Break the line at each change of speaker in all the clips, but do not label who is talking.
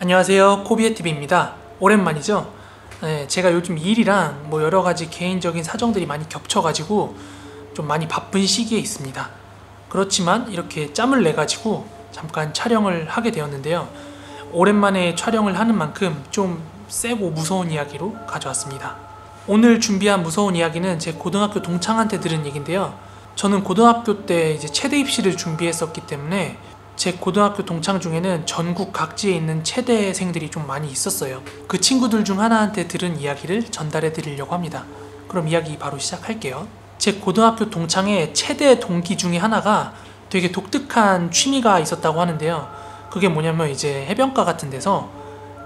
안녕하세요, 코비에TV입니다. 오랜만이죠? 네, 제가 요즘 일이랑 여러가지 개인적인 사정들이 많이 겹쳐가지고 좀 많이 바쁜 시기에 있습니다. 그렇지만 이렇게 짬을 내가지고 잠깐 촬영을 하게 되었는데요. 오랜만에 촬영을 하는 만큼 좀 세고 무서운 이야기로 가져왔습니다. 오늘 준비한 무서운 이야기는 제 고등학교 동창한테 들은 얘기인데요. 저는 고등학교 때 이제 체대 입시를 준비했었기 때문에 제 고등학교 동창 중에는 전국 각지에 있는 체대생들이 좀 많이 있었어요. 그 친구들 중 하나한테 들은 이야기를 전달해 드리려고 합니다. 그럼 이야기 바로 시작할게요. 제 고등학교 동창의 체대 동기 중에 하나가 되게 독특한 취미가 있었다고 하는데요. 그게 뭐냐면 이제 해변가 같은 데서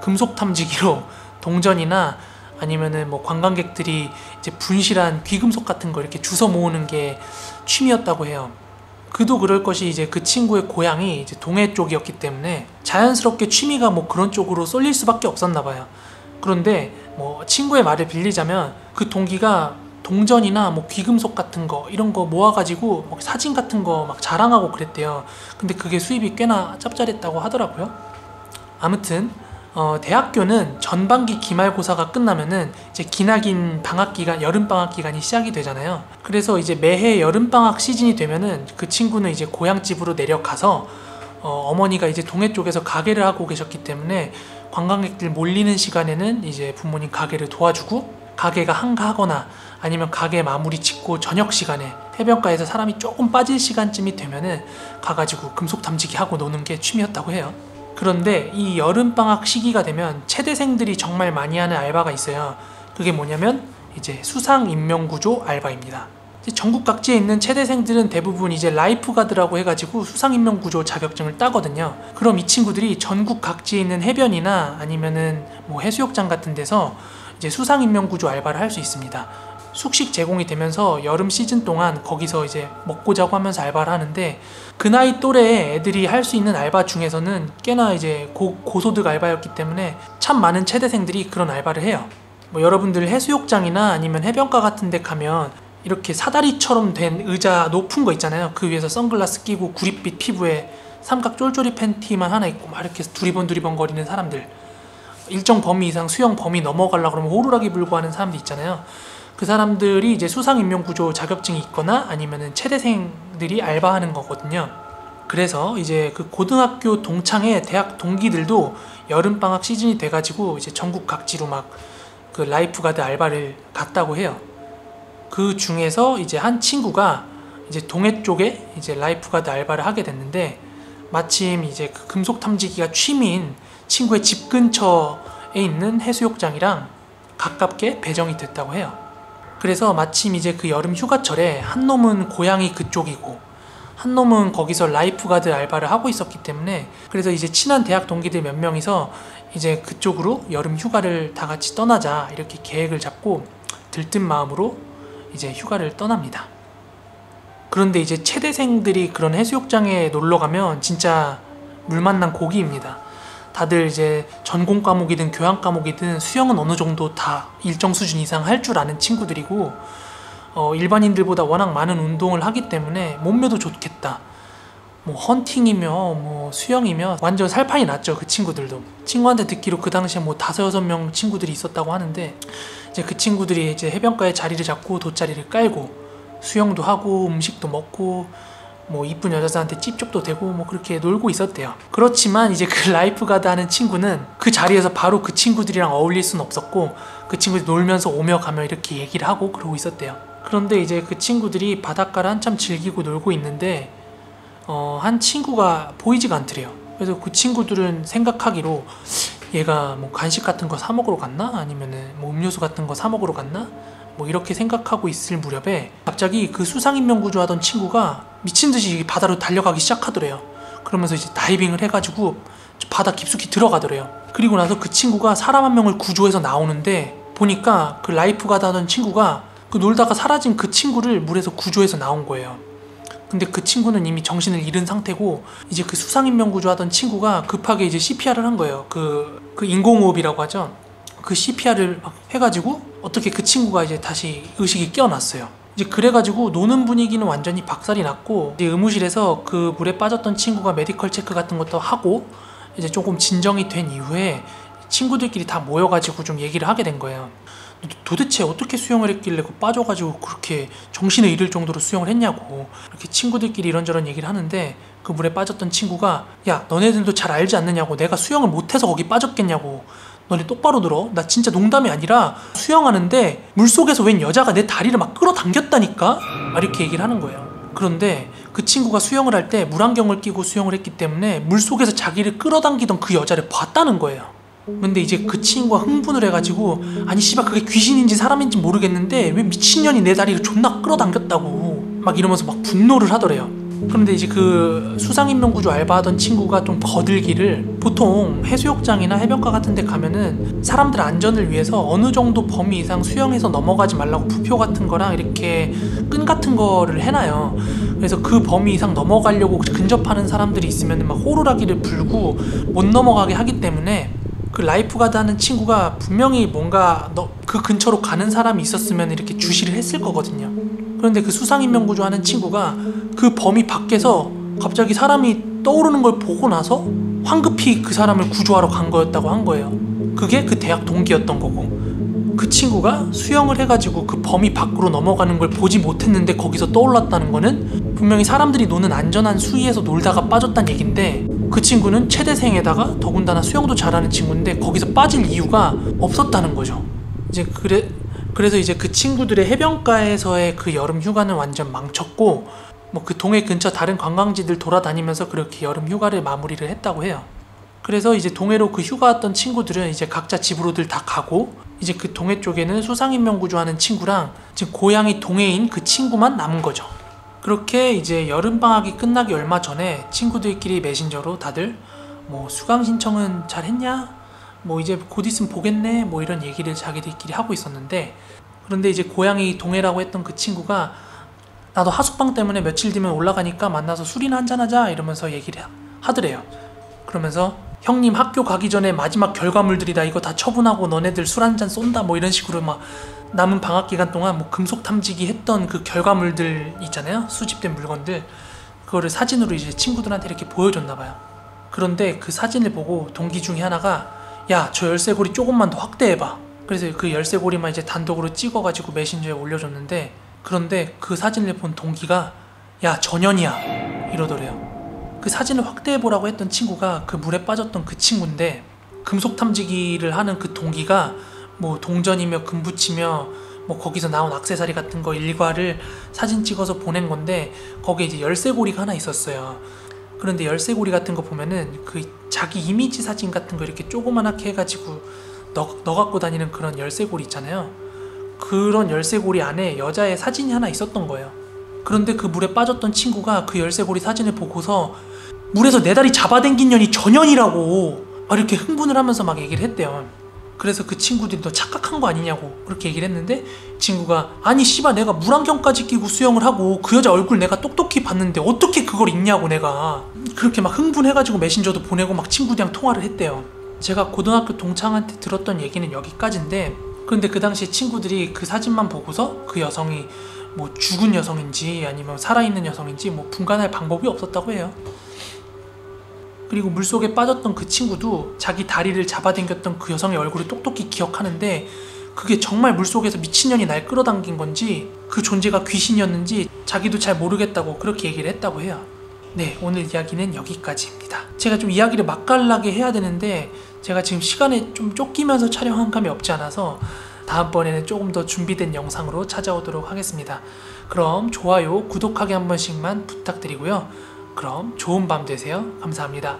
금속 탐지기로 동전이나 아니면은 관광객들이 이제 분실한 귀금속 같은 거 이렇게 주워 모으는 게 취미였다고 해요. 그도 그럴 것이 이제 그 친구의 고향이 이제 동해 쪽이었기 때문에 자연스럽게 취미가 그런 쪽으로 쏠릴 수밖에 없었나 봐요. 그런데 친구의 말을 빌리자면 그 동기가 동전이나 귀금속 같은 거 이런 거 모아가지고 사진 같은 거 막 자랑하고 그랬대요. 근데 그게 수입이 꽤나 짭짤했다고 하더라고요. 아무튼 대학교는 전반기 기말고사가 끝나면은 이제 기나긴 방학기간, 여름방학 기간이 시작이 되잖아요. 그래서 이제 매해 여름방학 시즌이 되면은 그 친구는 이제 고향집으로 내려가서 어머니가 이제 동해 쪽에서 가게를 하고 계셨기 때문에 관광객들 몰리는 시간에는 이제 부모님 가게를 도와주고, 가게가 한가하거나 아니면 가게 마무리 짓고 저녁 시간에 해변가에서 사람이 조금 빠질 시간쯤이 되면은 가가지고 금속 탐지기 하고 노는 게 취미였다고 해요. 그런데 이 여름방학 시기가 되면 체대생들이 정말 많이 하는 알바가 있어요. 그게 뭐냐면 이제 수상인명구조 알바입니다. 전국 각지에 있는 체대생들은 대부분 이제 라이프가드라고 해가지고 수상인명구조 자격증을 따거든요. 그럼 이 친구들이 전국 각지에 있는 해변이나 아니면은 해수욕장 같은 데서 이제 수상인명구조 알바를 할 수 있습니다. 숙식 제공이 되면서 여름 시즌 동안 거기서 이제 먹고 자고 하면서 알바를 하는데, 그 나이 또래의 애들이 할 수 있는 알바 중에서는 꽤나 이제 고소득 알바였기 때문에 참 많은 체대생들이 그런 알바를 해요. 여러분들 해수욕장이나 아니면 해변가 같은 데 가면 이렇게 사다리처럼 된 의자 높은 거 있잖아요. 그 위에서 선글라스 끼고 구릿빛 피부에 삼각 쫄쫄이 팬티만 하나 입고 막 이렇게 두리번 거리는 사람들, 일정 범위 이상 수영 범위 넘어가려고 그러면 호루라기 불고 하는 사람들 있잖아요. 그 사람들이 이제 수상인명구조 자격증이 있거나 아니면은 체대생들이 알바하는 거거든요. 그래서 이제 그 고등학교 동창의 대학 동기들도 여름방학 시즌이 돼가지고 이제 전국 각지로 막 그 라이프가드 알바를 갔다고 해요. 그 중에서 이제 한 친구가 이제 동해 쪽에 이제 라이프가드 알바를 하게 됐는데, 마침 이제 그 금속 탐지기가 취미인 친구의 집 근처에 있는 해수욕장이랑 가깝게 배정이 됐다고 해요. 그래서 마침 이제 그 여름 휴가철에 한 놈은 고향이 그쪽이고 한 놈은 거기서 라이프가드 알바를 하고 있었기 때문에, 그래서 이제 친한 대학 동기들 몇 명이서 이제 그쪽으로 여름 휴가를 다 같이 떠나자 이렇게 계획을 잡고 들뜬 마음으로 이제 휴가를 떠납니다. 그런데 이제 체대생들이 그런 해수욕장에 놀러 가면 진짜 물 만난 고기입니다. 다들 이제 전공 과목이든 교양 과목이든 수영은 어느 정도 다 일정 수준 이상 할 줄 아는 친구들이고, 일반인들보다 워낙 많은 운동을 하기 때문에 몸매도 좋겠다. 헌팅이며 수영이며 완전 살판이 났죠. 그 친구들도. 친구한테 듣기로 그 당시에 5-6명 친구들이 있었다고 하는데, 이제 그 친구들이 이제 해변가에 자리를 잡고 돗자리를 깔고 수영도 하고 음식도 먹고 이쁜 여자들한테 찝쩍도 대고 그렇게 놀고 있었대요. 그렇지만 이제 그 라이프가드 하는 친구는 그 자리에서 바로 그 친구들이랑 어울릴 수는 없었고, 그 친구들이 놀면서 오며 가며 이렇게 얘기를 하고 그러고 있었대요. 그런데 이제 그 친구들이 바닷가를 한참 즐기고 놀고 있는데 한 친구가 보이지가 않더래요. 그래서 그 친구들은 생각하기로 얘가 간식 같은 거 사 먹으러 갔나? 아니면은 음료수 같은 거 사 먹으러 갔나? 이렇게 생각하고 있을 무렵에 갑자기 그 수상인명구조 하던 친구가 미친듯이 바다로 달려가기 시작하더래요. 그러면서 이제 다이빙을 해가지고 바다 깊숙이 들어가더래요. 그리고 나서 그 친구가 사람 한 명을 구조해서 나오는데, 보니까 그 라이프가드 하던 친구가 그 놀다가 사라진 그 친구를 물에서 구조해서 나온 거예요. 근데 그 친구는 이미 정신을 잃은 상태고, 이제 그 수상인명구조 하던 친구가 급하게 이제 CPR을 한 거예요. 그 인공호흡이라고 하죠. 그 CPR을 막 해가지고 어떻게 그 친구가 이제 다시 의식이 깨어났어요. 이제 그래가지고 노는 분위기는 완전히 박살이 났고, 이제 의무실에서 그 물에 빠졌던 친구가 메디컬 체크 같은 것도 하고 이제 조금 진정이 된 이후에 친구들끼리 다 모여가지고 좀 얘기를 하게 된 거예요. 도대체 어떻게 수영을 했길래 빠져가지고 그렇게 정신을 잃을 정도로 수영을 했냐고. 이렇게 친구들끼리 이런저런 얘기를 하는데 그 물에 빠졌던 친구가 야, 너네들도 잘 알지 않느냐고. 내가 수영을 못해서 거기 빠졌겠냐고. 너네 똑바로 들어. 나 진짜 농담이 아니라 수영하는데 물속에서 웬 여자가 내 다리를 막 끌어당겼다니까? 이렇게 얘기를 하는 거예요. 그런데 그 친구가 수영을 할 때 물안경을 끼고 수영을 했기 때문에 물속에서 자기를 끌어당기던 그 여자를 봤다는 거예요. 근데 이제 그 친구가 흥분을 해가지고 아니 씨발 그게 귀신인지 사람인지 모르겠는데 왜 미친년이 내 다리를 존나 끌어당겼다고 막 이러면서 막 분노를 하더래요. 그런데 이제 그 수상인명구조 알바하던 친구가 좀 거들기를, 보통 해수욕장이나 해변가 같은 데 가면은 사람들 안전을 위해서 어느 정도 범위 이상 수영해서 넘어가지 말라고 부표 같은 거랑 이렇게 끈 같은 거를 해놔요. 그래서 그 범위 이상 넘어가려고 근접하는 사람들이 있으면 막 호루라기를 불고 못 넘어가게 하기 때문에 그 라이프가드 하는 친구가 분명히 뭔가 그 근처로 가는 사람이 있었으면 이렇게 주시를 했을 거거든요. 그런데 그 수상인명구조 하는 친구가 그 범위 밖에서 갑자기 사람이 떠오르는 걸 보고 나서 황급히 그 사람을 구조하러 간 거였다고 한 거예요. 그게 그 대학 동기였던 거고, 그 친구가 수영을 해가지고 그 범위 밖으로 넘어가는 걸 보지 못했는데 거기서 떠올랐다는 거는 분명히 사람들이 노는 안전한 수위에서 놀다가 빠졌다는 얘긴데, 그 친구는 체대생에다가 더군다나 수영도 잘하는 친구인데 거기서 빠질 이유가 없었다는 거죠. 이제 그래서 이제 그 친구들의 해변가에서의 그 여름 휴가는 완전 망쳤고, 뭐 그 동해 근처 다른 관광지들 돌아다니면서 그렇게 여름 휴가를 마무리를 했다고 해요. 그래서 이제 동해로 그 휴가 왔던 친구들은 이제 각자 집으로들 다 가고, 이제 그 동해 쪽에는 수상인명구조하는 친구랑 지금 고향이 동해인 그 친구만 남은 거죠. 그렇게 이제 여름방학이 끝나기 얼마 전에 친구들끼리 메신저로 다들 뭐 수강 신청은 잘 했냐? 뭐 이제 곧 있으면 보겠네? 뭐 이런 얘기를 자기들끼리 하고 있었는데, 그런데 이제 고향이 동해라고 했던 그 친구가 나도 하숙방 때문에 며칠 뒤면 올라가니까 만나서 술이나 한잔하자 이러면서 얘기를 하더래요. 그러면서 형님 학교 가기 전에 마지막 결과물들이다, 이거 다 처분하고 너네들 술 한잔 쏜다, 뭐 이런 식으로 막 남은 방학 기간 동안 뭐 금속 탐지기 했던 그 결과물들 있잖아요, 수집된 물건들, 그거를 사진으로 이제 친구들한테 이렇게 보여줬나 봐요. 그런데 그 사진을 보고 동기 중에 하나가 야, 저 열쇠고리 조금만 더 확대해봐. 그래서 그 열쇠고리만 이제 단독으로 찍어가지고 메신저에 올려줬는데, 그런데 그 사진을 본 동기가 야, 전현이야 이러더래요. 그 사진을 확대해보라고 했던 친구가 그 물에 빠졌던 그 친구인데, 금속 탐지기를 하는 그 동기가 뭐 동전이며 금붙이며 뭐 거기서 나온 액세서리 같은 거 일과를 사진 찍어서 보낸 건데, 거기에 이제 열쇠고리가 하나 있었어요. 그런데 열쇠고리 같은 거 보면은 그 자기 이미지 사진 같은 거 이렇게 조그만하게 해가지고 넣어 갖고 다니는 그런 열쇠고리 있잖아요. 그런 열쇠고리 안에 여자의 사진이 하나 있었던 거예요. 그런데 그 물에 빠졌던 친구가 그 열쇠고리 사진을 보고서 물에서 내 다리 잡아당긴 년이 전현이라고 이렇게 흥분을 하면서 막 얘기를 했대요. 그래서 그 친구들이 너 착각한 거 아니냐고 그렇게 얘기를 했는데, 친구가 아니 씨발 내가 물안경까지 끼고 수영을 하고 그 여자 얼굴 내가 똑똑히 봤는데 어떻게 그걸 잊냐고, 내가 그렇게 막 흥분해가지고 메신저도 보내고 막 친구들이랑 통화를 했대요. 제가 고등학교 동창한테 들었던 얘기는 여기까지인데, 그런데 그 당시에 친구들이 그 사진만 보고서 그 여성이 뭐 죽은 여성인지 아니면 살아있는 여성인지 뭐 분간할 방법이 없었다고 해요. 그리고 물속에 빠졌던 그 친구도 자기 다리를 잡아당겼던 그 여성의 얼굴을 똑똑히 기억하는데, 그게 정말 물속에서 미친년이 날 끌어당긴 건지 그 존재가 귀신이었는지 자기도 잘 모르겠다고 그렇게 얘기를 했다고 해요. 네, 오늘 이야기는 여기까지입니다. 제가 좀 이야기를 맛깔나게 해야 되는데 제가 지금 시간에 좀 쫓기면서 촬영한 감이 없지 않아서 다음번에는 조금 더 준비된 영상으로 찾아오도록 하겠습니다. 그럼 좋아요, 구독하기 한 번씩만 부탁드리고요. 그럼 좋은 밤 되세요. 감사합니다.